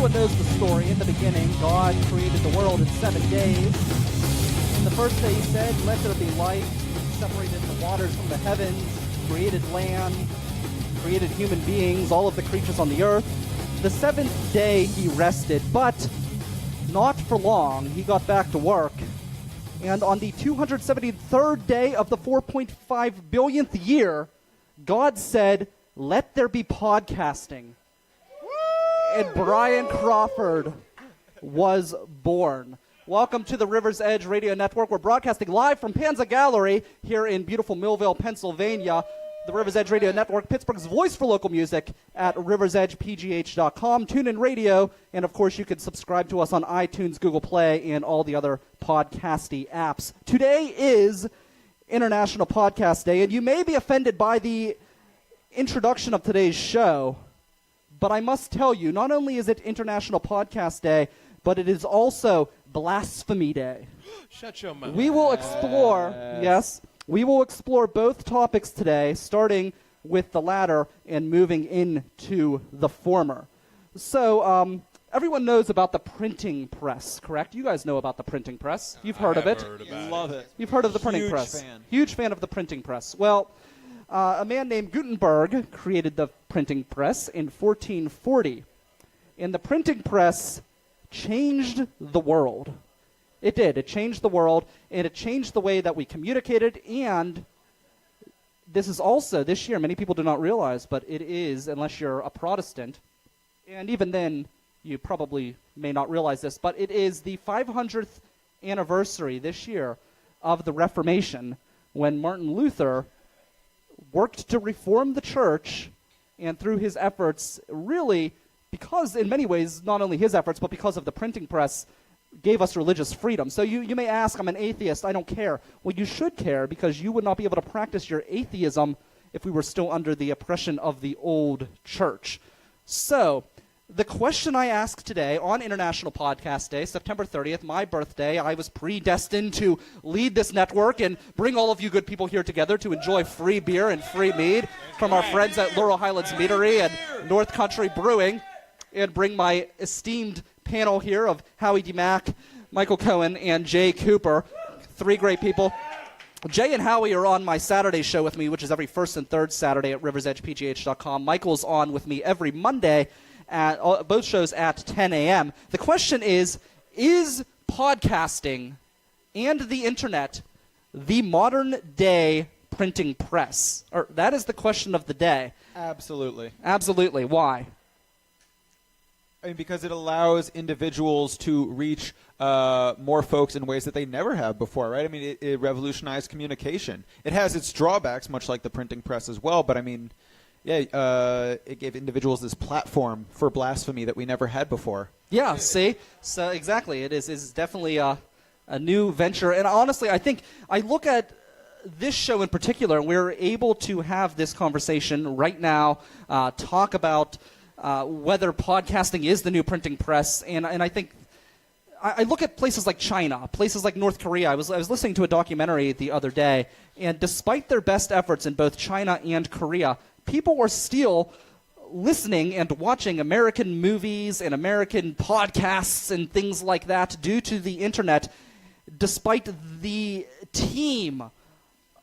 everyone knows the story. In the beginning, God created the world in 7 days. And the first day he said, let there be light. He separated the waters from the heavens, created land, created human beings, all of the creatures on the earth. The seventh day he rested, but not for long. He got back to work. And on the 273rd day of the 4.5 billionth year, God said, let there be podcasting. And Brian Crawford was born. Welcome to the River's Edge Radio Network. We're broadcasting live from Panza Gallery here in beautiful Millville, Pennsylvania. The River's Edge Radio Network, Pittsburgh's voice for local music at riversedgepgh.com, TuneIn Radio, and of course you can subscribe to us on iTunes, Google Play, and all the other podcasty apps. Today is International Podcast Day, and you may be offended by the introduction of today's show, but I must tell you, not only is it International Podcast Day, but it is also Blasphemy Day. Shut your mouth. We will explore, we will explore both topics today, starting with the latter and moving into the former. So, everyone knows about the printing press, correct? You guys know about the printing press. You've heard of it. Love it. You've heard of the printing press. Huge fan of the printing press. Well, a man named Gutenberg created the printing press in 1440. And the printing press changed the world. It did. It changed the world, and it changed the way that we communicated. And this is also, this year, many people do not realize, but it is, unless you're a Protestant, and even then, you probably may not realize this, but it is the 500th anniversary this year of the Reformation, when Martin Luther worked to reform the church, and through his efforts, really, because in many ways, not only his efforts, but because of the printing press, gave us religious freedom. So you may ask, I'm an atheist, I don't care. Well, you should care, because you would not be able to practice your atheism if we were still under the oppression of the old church. So, the question I ask today on International Podcast Day, September 30th, my birthday, I was predestined to lead this network and bring all of you good people here together to enjoy free beer and free mead from our friends at Laurel Highlands Meadery and North Country Brewing, and bring my esteemed panel here of Howie DeMack, Michael Cohen, and Jaye Cooper. Three great people. Jaye and Howie are on my Saturday show with me, which is every first and third Saturday at riversedgepgh.com. Michael's on with me every Monday at both shows at 10 a.m. The question is podcasting and the internet the modern day printing press? Or that is the question of the day. Absolutely. Absolutely. Why? I mean, because it allows individuals to reach more folks in ways that they never have before, right? I mean, it revolutionized communication. It has its drawbacks, much like the printing press as well, but I mean, it gave individuals this platform for blasphemy that we never had before. Yeah, see? So exactly. It is definitely a new venture. And honestly, I think I look at this show in particular, and we're able to have this conversation right now, talk about whether podcasting is the new printing press. And I think I look at places like China, places like North Korea. I was listening to a documentary the other day, and despite their best efforts in both China and Korea, people are still listening and watching American movies and American podcasts and things like that due to the internet, despite the team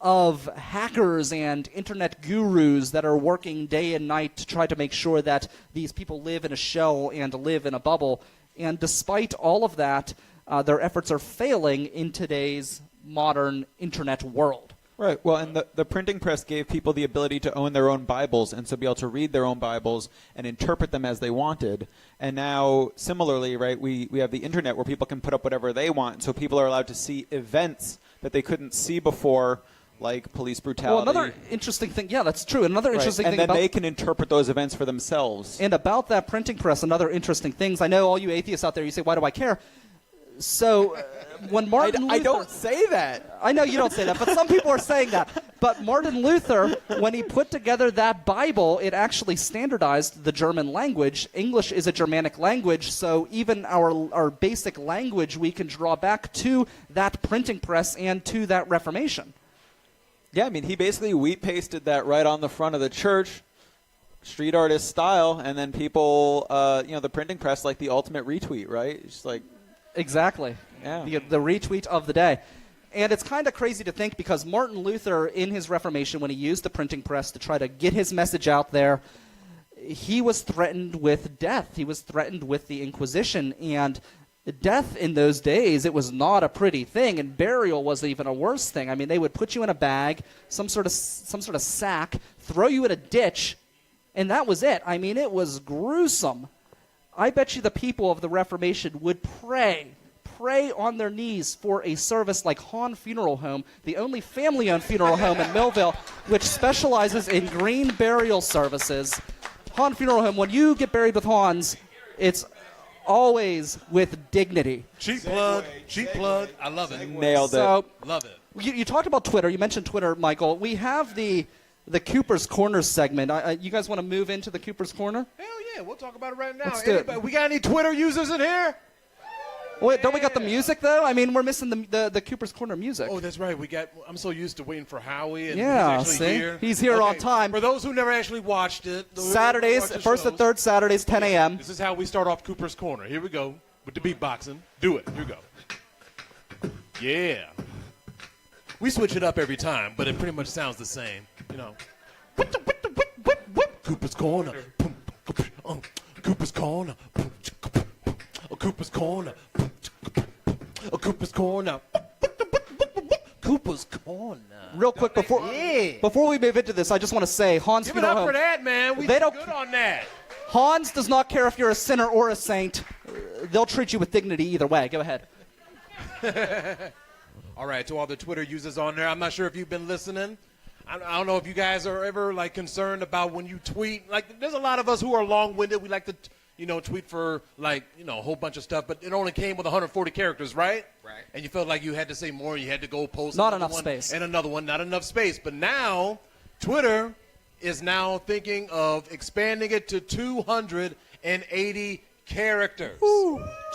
of hackers and internet gurus that are working day and night to try to make sure that these people live in a shell and live in a bubble. And despite all of that, their efforts are failing in today's modern internet world. Right. Well, and the printing press gave people the ability to own their own Bibles and so be able to read their own Bibles and interpret them as they wanted. And now, similarly, right, we have the internet where people can put up whatever they want. So people are allowed to see events that they couldn't see before, like police brutality. Well, another interesting thing, yeah, that's true. Another interesting thing about... And then they can interpret those events for themselves. And about that printing press, another interesting things. I know all you atheists out there, you say, why do I care? So when Martin Luther... I don't say that. I know you don't say that, but some people are saying that. But Martin Luther, when he put together that Bible, it actually standardized the German language. English is a Germanic language, so even our basic language, we can draw back to that printing press and to that Reformation. Yeah, I mean, he basically wheat pasted that right on the front of the church, street artist style, and then people, the printing press, like the ultimate retweet, right? It's just like exactly, yeah, the retweet of the day. And it's kind of crazy to think because Martin Luther, in his Reformation, when he used the printing press to try to get his message out there, he was threatened with death. He was threatened with the Inquisition, and death in those days, it was not a pretty thing, and burial was even a worse thing. I mean, they would put you in a bag, some sort of sack, throw you in a ditch, and that was it. I mean, it was gruesome. I bet you the people of the Reformation would pray on their knees for a service like Hahn Funeral Home, the only family-owned funeral home in Millville, which specializes in green burial services. Hahn Funeral Home, when you get buried with Hahn's, it's always with dignity. Cheap plug. I love it. Nailed it. So, Love it. you talked about Twitter. You mentioned Twitter, Michael. We have the Cooper's Corner segment. You guys want to move into the Cooper's Corner? Hell yeah, we'll talk about it right now. Let's do it. We got any Twitter users in here? Wait, don't we got the music, though? I mean, we're missing the Cooper's Corner music. Oh, that's right. I'm so used to waiting for Howie. And Yeah, he's actually see? here. He's here on time. For those who never actually watched it. Saturdays, first and third Saturdays, 10 a.m. This is how we start off Cooper's Corner. Here we go with the beatboxing. Do it. Here we go. Yeah. We switch it up every time, but it pretty much sounds the same. You know. Cooper's Corner. Cooper's Corner. Cooper's Corner. Cooper's Corner. Cooper's Corner. Real quick, before we move into this, I just want to say, Hahn's Give it Funeral up for Home, that, man. We They did don't- good on that. Hahn's does not care if you're a sinner or a saint. They'll treat you with dignity either way. Go ahead. All right, to all the Twitter users on there, I'm not sure if you've been listening. I don't know if you guys are ever like concerned about when you tweet. Like, there's a lot of us who are long-winded. We like to, tweet for like, a whole bunch of stuff, but it only came with 140 characters, right? Right. And you felt like you had to say more. You had to go post Not another enough one space. and another one, not enough space. But now, Twitter is now thinking of expanding it to 280 characters.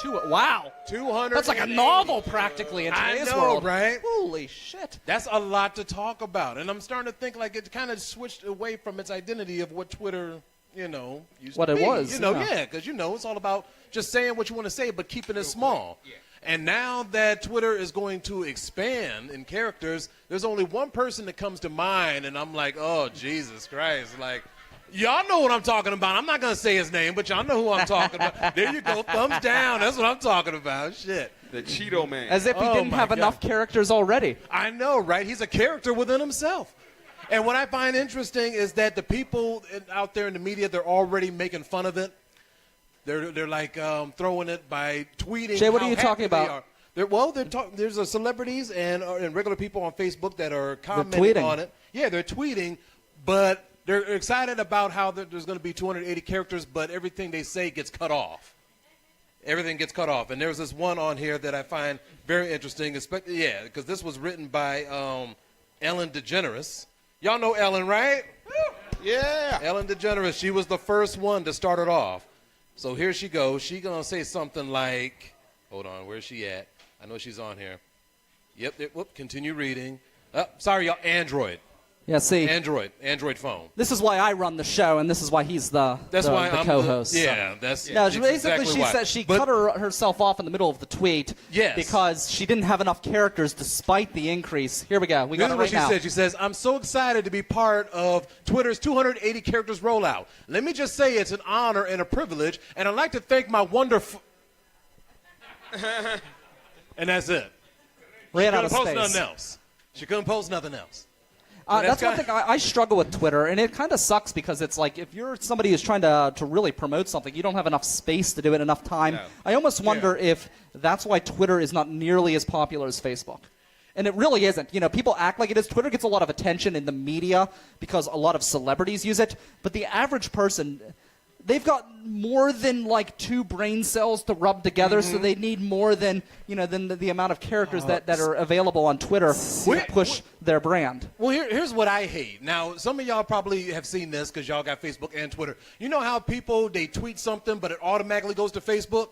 Wow. 200. That's like a novel practically in today's know, world. right? Holy shit. That's a lot to talk about. And I'm starting to think like it kind of switched away from its identity of what Twitter, used What to it be. was, yeah. Because, it's all about just saying what you want to say, but keeping it small. Yeah. And now that Twitter is going to expand in characters, there's only one person that comes to mind, and I'm like, oh, Jesus Christ. Like, y'all know what I'm talking about. I'm not going to say his name, but y'all know who I'm talking about. There you go. Thumbs down. That's what I'm talking about. Shit. The Cheeto Man. As if he Oh didn't my have God. enough characters already. I know, right? He's a character within himself. And what I find interesting is that the people out there in the media, they're already making fun of it. They're like throwing it by tweeting. Jay, what how are you happy talking they about? are. There's celebrities and regular people on Facebook that are commenting tweeting. on it. Yeah, they're tweeting, but they're excited about how there's going to be 280 characters, but everything they say gets cut off. Everything gets cut off. And there's this one on here that I find very interesting. Because this was written by Ellen DeGeneres. Y'all know Ellen, right? Yeah. Ellen DeGeneres. She was the first one to start it off. So here she goes. She's going to say something like, hold on, where's she at? I know she's on here. Yep, continue reading. Sorry, y'all, Android phone. This is why I run the show, and this is why he's the co-host. That's basically exactly she why. said she But- cut herself off in the middle of the tweet Yes. because she didn't have enough characters despite the increase. Here we go. We This got is it what right she now. said. She says, I'm so excited to be part of Twitter's 280 characters rollout. Let me just say it's an honor and a privilege, and I'd like to thank my wonderful... And that's it. Ran She out of couldn't post space. nothing else. She couldn't post nothing else. That's one thing I struggle with Twitter, and it kind of sucks because it's like if you're somebody who's trying to really promote something, you don't have enough space to do it, enough time. No. I almost wonder if that's why Twitter is not nearly as popular as Facebook. And it really isn't. People act like it is. Twitter gets a lot of attention in the media because a lot of celebrities use it, but the average person, they've got more than like 2 brain cells to rub together, so they need more than the amount of characters that are available on Twitter to push their brand. Well, here's what I hate. Now, some of y'all probably have seen this because y'all got Facebook and Twitter. You know how people, they tweet something, but it automatically goes to Facebook?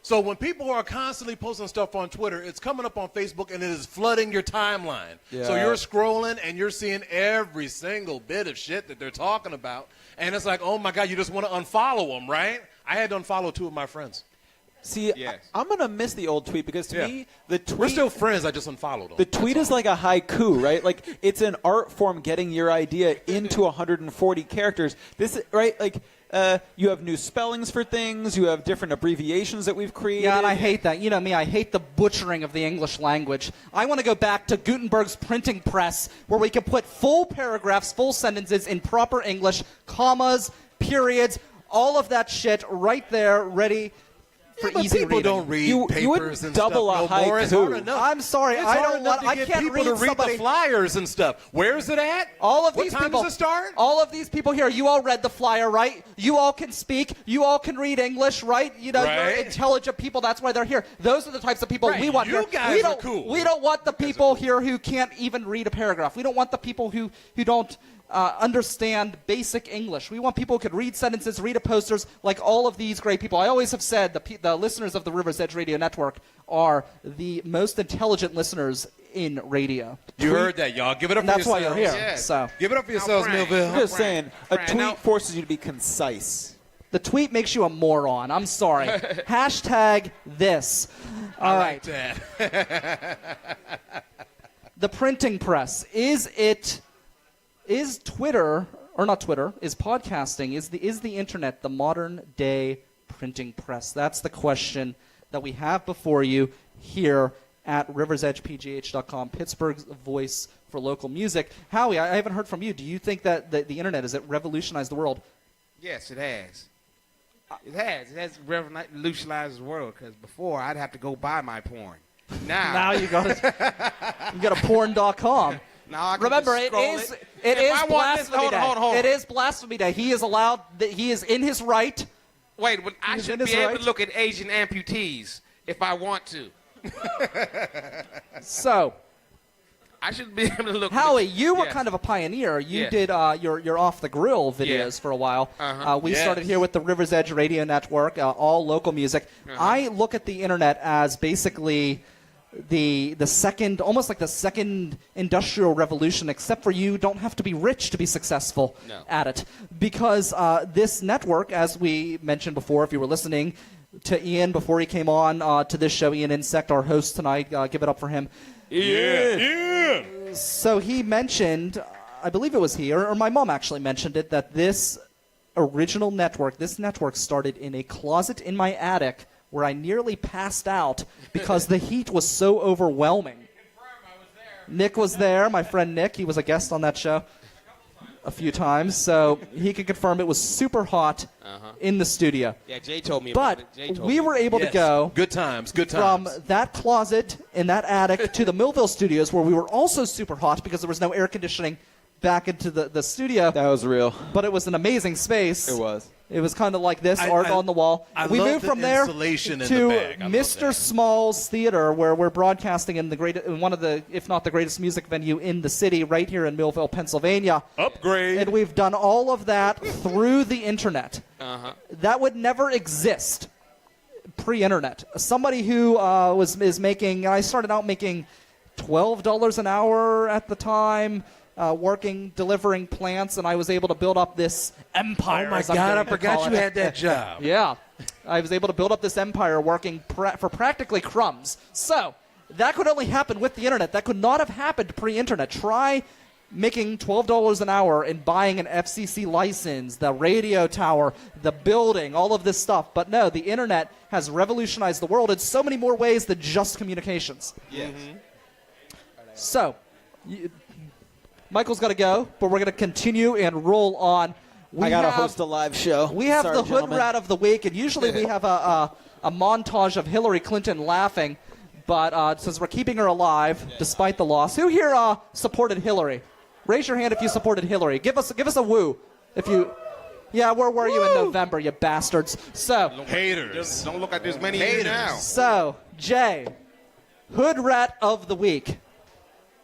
So when people are constantly posting stuff on Twitter, it's coming up on Facebook and it is flooding your timeline. Yeah. So you're scrolling and you're seeing every single bit of shit that they're talking about. And it's like, oh my God, you just want to unfollow them, right? I had to unfollow 2 of my friends. See, Yes. I'm going to miss the old tweet because to me, the tweet. We're still friends. I just unfollowed them. The tweet is like a haiku, right? Like it's an art form getting your idea into 140 characters. This, right? Like you have new spellings for things. You have different abbreviations that we've created. Yeah, and I hate that. You know me, I hate the butchering of the English language. I want to go back to Gutenberg's printing press where we can put full paragraphs, full sentences in proper English, commas, periods, all of that shit right there, ready for but easy people reading. don't read You papers wouldn't and double stuff a no more. It's haiku. hard enough. I'm sorry, It's I hard don't enough want. to I get can't people read to read somebody. the flyers and stuff. Where's it at? All of what these time people. does it start? All of these people here. You all read the flyer, right? You all can speak. You all can read English, right? You know, Right. you're intelligent people. That's why they're here. Those are the types of people Right. we want You here. guys we are don't. cool. We don't want the people here who can't even read a paragraph. We don't want the people who don't. Understand basic English. We want people who could read sentences, read posters, like all of these great people. I always have said the listeners of the River's Edge Radio Network are the most intelligent listeners in radio. You heard that, y'all. Give it up And for that's why yourselves. you're here. Yes. So Give it up for yourselves, Frank. Millville. I'm just saying, a Frank, tweet now- forces you to be concise. the tweet makes you a moron. I'm sorry. Hashtag this. All right. That. The printing press. Is Twitter, or not Twitter, is podcasting, is the internet the modern day printing press? That's the question that we have before you here at riversedgepgh.com, Pittsburgh's voice for local music. Howie, I haven't heard from you. Do you think that the internet, has it revolutionized the world? Yes, it has. It has. It has revolutionized the world because before I'd have to go buy my porn. Now you got a porn.com. Now I can Remember, just it scroll is If I want this, blasphemy hold day. on, hold on. It is blasphemy day. He is allowed. He is in his right. Wait, but I He's should in be his able right. to look at Asian amputees if I want to. So, I should be able to look. Howie, you were Yes. kind of a pioneer. You Yes. did your off the grill videos Yeah. for a while. Uh-huh. We Yes. started here with the River's Edge Radio Network, all local music. I look at the internet as basically the second, almost like the second industrial revolution, except for you don't have to be rich to be successful No. at it. Because this network, as we mentioned before, if you were listening to Ian before he came on to this show, Ian Insect, our host tonight, give it up for him. Yeah. So he mentioned, I believe it was he, or my mom actually mentioned it, that this original network, this network started in a closet in my attic where I nearly passed out because the heat was so overwhelming. Nick was there, my friend Nick. He was a guest on that show a few times, so he can confirm it was super hot in the studio. Yeah, Jay told me But about it. Jay told we me. were able to Yes. go Good times. Good from times. that closet in that attic to the Millville studios, where we were also super hot because there was no air conditioning back into the studio. That was real. But it was an amazing space. It was. It was kind of like this, I- art I- on the wall. I We love moved the from there insulation in to the bag. I love Mr. that. Small's Theater, where we're broadcasting in in one of the, if not the greatest music venue in the city, right here in Millville, Pennsylvania. Upgrade. And we've done all of that through the internet. That would never exist pre-internet. Somebody who is making, I started out making $12 an hour at the time, delivering plants, and I was able to build up this empire. Oh my as I'm God! going I to forgot call you it. had that job. Yeah. I was able to build up this empire working for practically crumbs. So, that could only happen with the internet. That could not have happened pre-internet. Try making $12 an hour and buying an FCC license, the radio tower, the building, all of this stuff. But no, the internet has revolutionized the world in so many more ways than just communications. Yes. So, Michael's got to go, but we're going to continue and roll on. I got to host a live show. We have Sorry, the hood gentlemen. rat of the week, and usually we have a montage of Hillary Clinton laughing, but since we're keeping her alive despite the loss, who here supported Hillary? Raise your hand if you supported Hillary. Give us a woo if you. Yeah, where were you in November, you bastards? So, Haters. Don't look like there's many here now. Jay, hood rat of the week.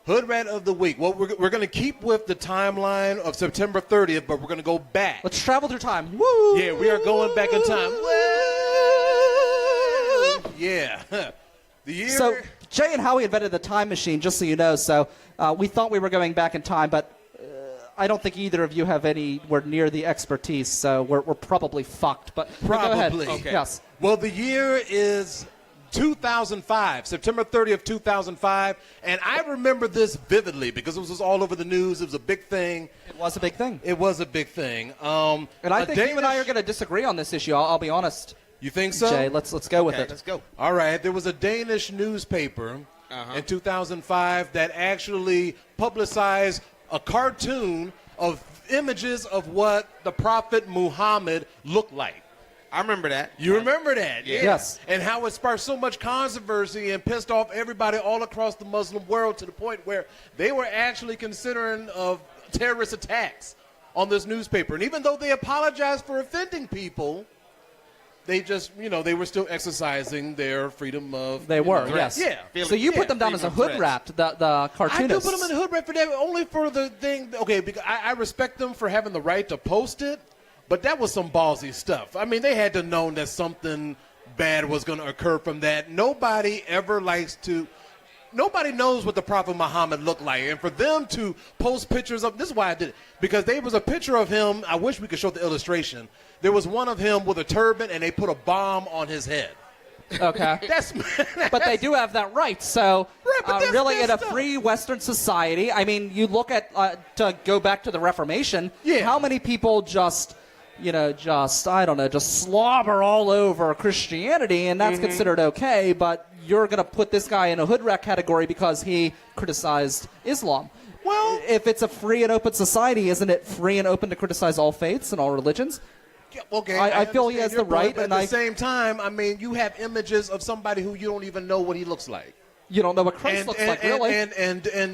Hood rat of the week. Well, we're going to keep with the timeline of September 30th, but we're going to go back. Let's travel through time. Woo! Yeah, we are going back in time. Yeah. The year. So Jaye and Howie invented the time machine, just so you know. So we thought we were going back in time, but I don't think either of you have anywhere near the expertise. So we're probably fucked. But go ahead. Probably. Okay. Yes. Well, the year is 2005, September 30th, 2005. And I remember this vividly because it was all over the news. It was a big thing. It was a big thing. It was a big thing. And I think you and I are going to disagree on this issue. I'll be honest. You think so? Jay, let's go with it. Let's go. All right. There was a Danish newspaper in 2005 that actually publicized a cartoon of images of what the Prophet Muhammad looked like. I remember that. You remember that? Yeah. Yes. And how it sparked so much controversy and pissed off everybody all across the Muslim world to the point where they were actually considering of terrorist attacks on this newspaper. And even though they apologized for offending people, they just, they were still exercising their freedom of... They were, threats. yes. Yeah. So you put them down as a hood rat, the cartoonists. I do put them in the hood rat for that, only for the thing. Okay, because I respect them for having the right to post it, but that was some ballsy stuff. I mean, they had to know that something bad was going to occur from that. Nobody knows what the Prophet Muhammad looked like. And for them to post pictures of, this is why I did it, because there was a picture of him. I wish we could show the illustration. There was one of him with a turban, and they put a bomb on his head. Okay. But they do have that right. So, Right, but that's really, in a messed up. free Western society, I mean, you look at, to go back to the Reformation, Yeah. how many people just slobber all over Christianity, and that's considered okay, but you're going to put this guy in a hood rat category because he criticized Islam. Well, If it's a free and open society, isn't it free and open to criticize all faiths and all religions? yeah, okay, I feel he understand has your the right, point, but and at the same time, I mean, you have images of somebody who you don't even know what he looks like. You don't know what Christ looks like, really.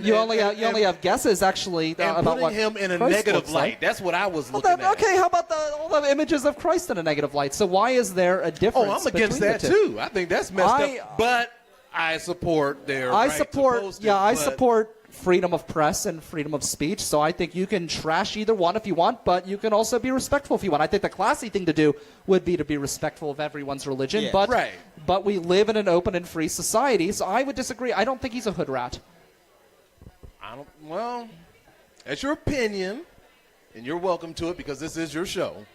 You only have guesses, actually, and about putting what him in a Christ negative looks light. like. That's what I was Well, looking then, at. okay, how about all the images of Christ in a negative light? So why is there a difference? Oh, I'm against between that the two? too. I think that's messed up. But I support their right to post it, I but- support freedom of press and freedom of speech. So I think you can trash either one if you want, but you can also be respectful if you want. I think the classy thing to do would be to be respectful of everyone's religion. Yeah. But Right. but we live in an open and free society, so I would disagree. I don't think he's a hood rat. Well, that's your opinion, and you're welcome to it because this is your show.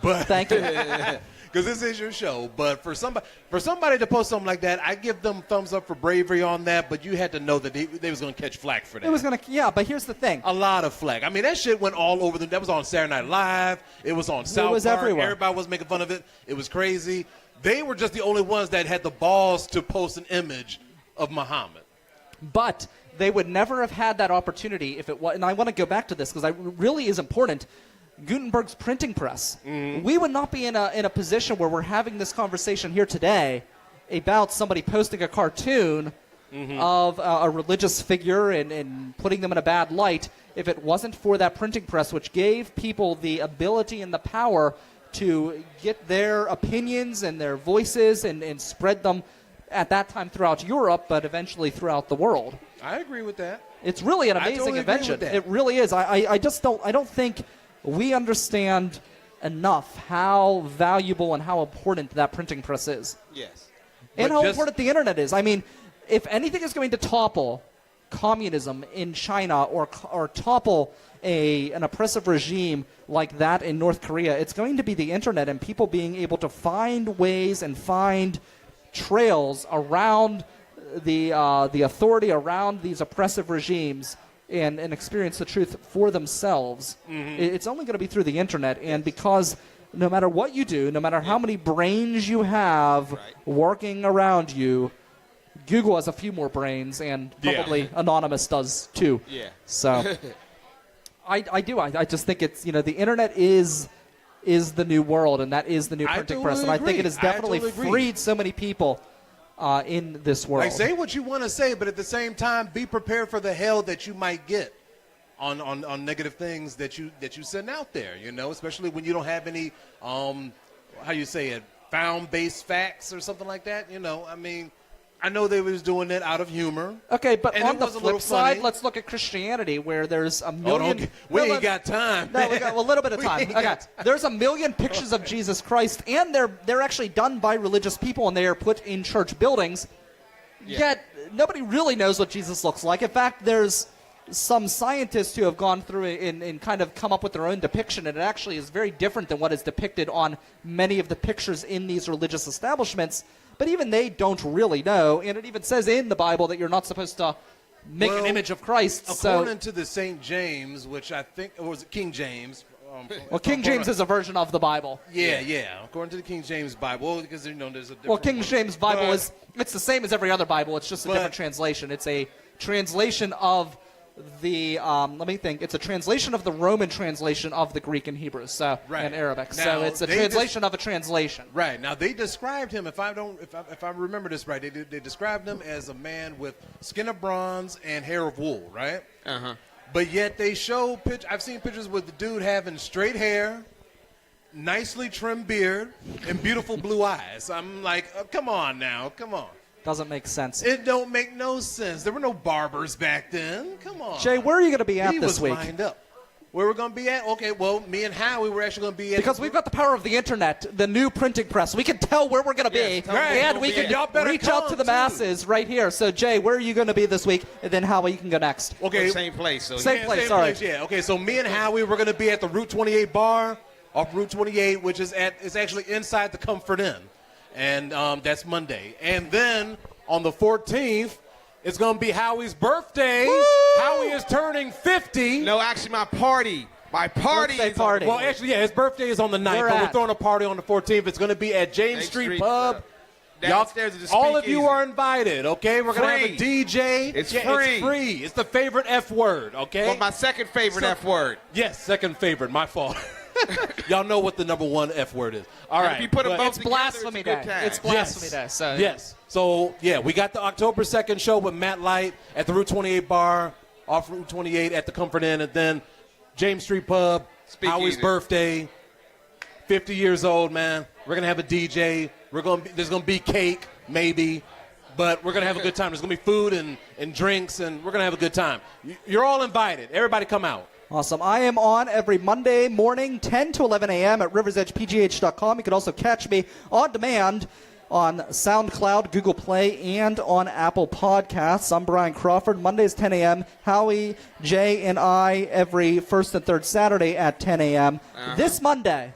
But Thank you. because this is your show. But for somebody to post something like that, I give them thumbs up for bravery on that. But you had to know that they was going to catch flack for that. It was gonna, yeah. But here's the thing. A lot of flack. I mean, that shit went all over them. That was on Saturday Night Live. It was on South was Park. everywhere. Everybody was making fun of it. It was crazy. They were just the only ones that had the balls to post an image of Muhammad. But they would never have had that opportunity if it was. And I want to go back to this because it really is important. Gutenberg's printing press. We would not be in a position where we're having this conversation here today about somebody posting a cartoon of a religious figure and putting them in a bad light if it wasn't for that printing press, which gave people the ability and the power to get their opinions and their voices and spread them at that time throughout Europe, but eventually throughout the world. I agree with that. It's really an I amazing totally agree invention. with that. It really is. I just don't think we understand enough how valuable and how important that printing press is. Yes. And But how just- important the internet is. I mean, if anything is going to topple communism in China or topple an oppressive regime like that in North Korea, it's going to be the internet and people being able to find ways and find trails around the authority, around these oppressive regimes, and experience the truth for themselves. It's only going to be through the internet, and because no matter what you do, no matter how many brains you have working around you, Google has a few more brains, and probably Anonymous does too. Yeah. So I just think it's, the internet is the new world, and that is the new I printing totally press, and I think agree. it has I definitely totally agree. freed so many people in this world. Like, say what you want to say, but at the same time, be prepared for the hell that you might get on negative things that you send out there. Especially when you don't have any how you say it, found-based facts or something like that. I mean, I know they was doing it out of humor. Okay, but And on it the was a little flip side, funny. let's look at Christianity, where there's a Oh, million. we ain't got time. No, we got a little bit of We time. ain't Okay, got there's a million pictures of Jesus Christ, and they're actually done by religious people, and they are put in church buildings. Yet nobody really knows what Jesus looks like. In fact, there's some scientists who have gone through it and kind of come up with their own depiction, and it actually is very different than what is depicted on many of the pictures in these religious establishments. But even they don't really know, and it even says in the Bible that you're not supposed to make an Well, image of Christ. According to the St. James, which I think, or was it King James? Well, King James is a version of the Bible. Yeah. According to the King James Bible, because there's a different. Well, King one. James Bible But- it's the same as every other Bible. It's just a different translation. It's a translation of the let me think. It's a translation of the Roman translation of the Greek and Hebrew, and Arabic. Now, so it's a they translation of a translation. Right. Now they described him, if I remember this right, they described him as a man with skin of bronze and hair of wool, right? Uh-huh. But yet they show I've seen pictures with the dude having straight hair, nicely trimmed beard, and beautiful blue eyes. I'm like, come on now, come on. Doesn't make sense. It don't make no sense. There were no barbers back then. Come on. Jay, where are you going to be at he this was week? lined up. Where we're going to be at? Okay, well, me and Howie were actually going to be at Because we've got the power of the internet, the new printing press. We can tell where we're going to be, Yes, tell them where and we'll we be can at. Y'all better reach out to come, the too. masses right here. So, Jay, where are you going to be this week? And then Howie, you can go next. Okay, Same place. So Same place, sorry. Yeah. Okay, so me and Howie we're going to be at the Route 28 bar off Route 28, which is it's actually inside the Comfort Inn, and that's Monday. And then on the 14th, it's going to be Howie's birthday. Woo! Howie is turning 50. No, actually, my party. My party Birthday is party. Well, actually, yeah, his birthday is on the 9th, Where but we're at? throwing a party on the 14th. It's going to be at James Street Pub. Downstairs at the All of you Speakeasy. are invited, okay? We're going to have a Free. DJ. It's Yeah, free. It's free. It's the favorite F word, okay? Well, my second favorite F word. Yes, second favorite. My fault. Y'all know what the number one F word is. All And right. if you put them but- both It's together, Blasphemy it's a good Day. time. It's Blasphemy Day. So Yes. So, yeah, we got the October 2nd show with Matt Light at the Route 28 bar off Route 28 at the Comfort Inn, and then James Street Pub, Speakeasy. Howie's birthday, 50 years old, man. We're going to have a DJ. There's going to be cake, maybe, but we're going to have a good time. There's going to be food and drinks, and we're going to have a good time. You're all invited. Everybody come out. Awesome. I am on every Monday morning, 10 to 11 a.m. at riversedgepgh.com. You can also catch me on demand on SoundCloud, Google Play, and on Apple Podcasts. I'm Brian Crawford. Mondays, 10 a.m. Howie, Jay, and I every first and third Saturday at 10 a.m. This Monday,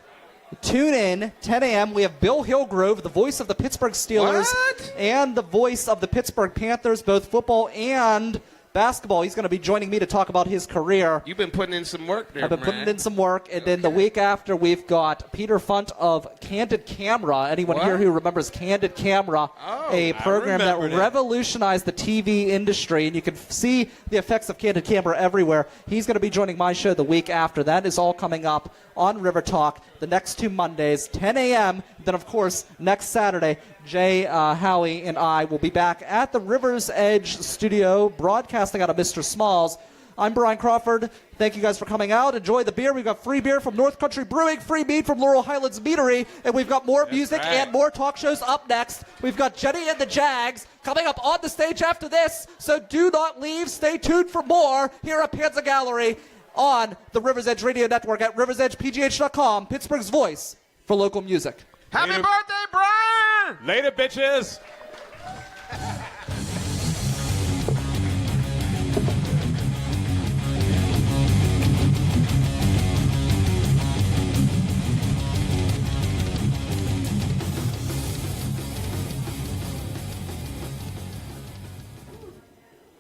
tune in, 10 a.m. We have Bill Hillgrove, the voice of the Pittsburgh Steelers, What? and the voice of the Pittsburgh Panthers, both football and basketball. He's going to be joining me to talk about his career. You've been putting in some work there, I've been Brian. putting in some work, and then the week after, we've got Peter Funt of Candid Camera. Anyone What? here who remembers Candid Camera? Oh, a program that remember that. revolutionized the TV industry, and you can see the effects of Candid Camera everywhere. He's going to be joining my show the week after. That is all coming up on River Talk the next 2 Mondays, 10 a.m. Then, of course, next Saturday, Jay, Howie, and I will be back at the River's Edge studio broadcasting out of Mr. Smalls. I'm Brian Crawford. Thank you guys for coming out. Enjoy the beer. We've got free beer from North Country Brewing, free mead from Laurel Highlands Meadery, and we've got more music right. and more talk shows up next. We've got Jenny and the Jags coming up on the stage after this, so do not leave. Stay tuned for more here at Panza Gallery on the River's Edge Radio Network at riversedgepgh.com, Pittsburgh's voice for local music. Happy Later. birthday, Brian! Later, bitches.